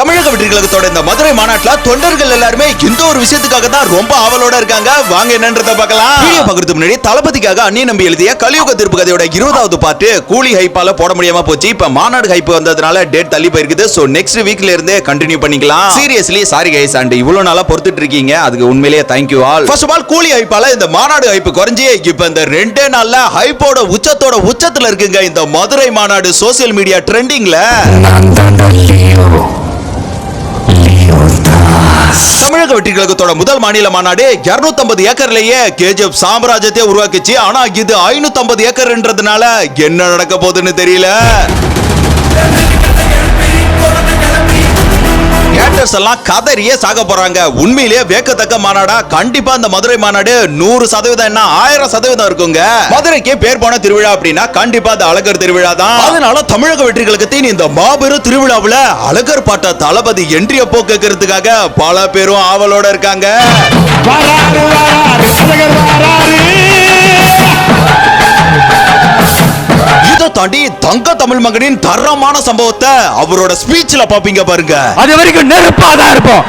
தமிழக வெற்றி கழகத்தோட இந்த மதுரை மாநாட்டுல தொண்டர்கள் எல்லாருமே இந்த ஒரு விஷயத்துக்காக தான் ரொம்ப ஆவலோட இருக்காங்க. வாங்க என்னன்றத பார்க்கலாம். வீடியோ பார்க்கிறதுக்கு முன்னாடி தளபதிக்காக அண்ணி நம்பி எழுதிய கலியுக தீர்ப்பு கதையோட 20வது பார்ட் கூலி ஹைப்பால போட முடியாம போச்சு. இப்ப மாநாடு ஹைப் வந்ததுனால டேட் தள்ளி போயிருக்குது. சோ நெக்ஸ்ட் வீக்ல இருந்தே கண்டினியூ பண்ணிக்கலாம். சீரியஸ்லி சாரி கைஸ், அண்ட் இவ்வளவு நாளா பொறுத்துட்டு இருக்கீங்க, அதுக்கு உண்மையிலேயே thank you all. First of all Coolie ஹைப்பால இந்த மாநாடு ஹைப் குறைஞ்சி இப்ப இந்த 2 நாள்ல ஹைப்போட உச்சத்துல இருக்குங்க இந்த மதுரை மாநாடு. சோசியல் மீடியா ட்ரெண்டிங்ல தமிழக வெற்றி கழகத்தோட முதல் மாநில மாநாடு 250 ஏக்கர்லயே கேஜிஎஃப் சாம்ராஜ்யத்தை உருவாக்கிச்சு. ஆனா இது 550 ஏக்கர்ன்றதுனால என்ன நடக்க போகுதுன்னு தெரியல. கேட்டர்ஸ் எல்லாம் கதறியே சாக போறாங்க. உண்மையிலேயே வேக்கத்தக்க மாநாடா கண்டிப்பா இந்த மதுரை மாநாடு 100% என்ன 1000% இருக்குங்க. மதுரைக்கு பேர் போன திருவிழா அப்படின்னா கண்டிப்பா அது அழகர் திருவிழா தான். அதனால தமிழக வெற்றி கழகத்தின் இந்த மாபெரும் திருவிழாவுல அழகர் பாட்ட தளபதி என்ட்ரிய போக்குறதுக்காக பல பேரும் ஆவலோட இருக்காங்க. இதை தாண்டி தங்க தமிழ் மகனின் தரமான சம்பவத்தை அவரோட ஸ்பீச்ல பாப்பீங்க பாருங்க. அது வரைக்கும் நெருப்பாதான் இருப்போம்.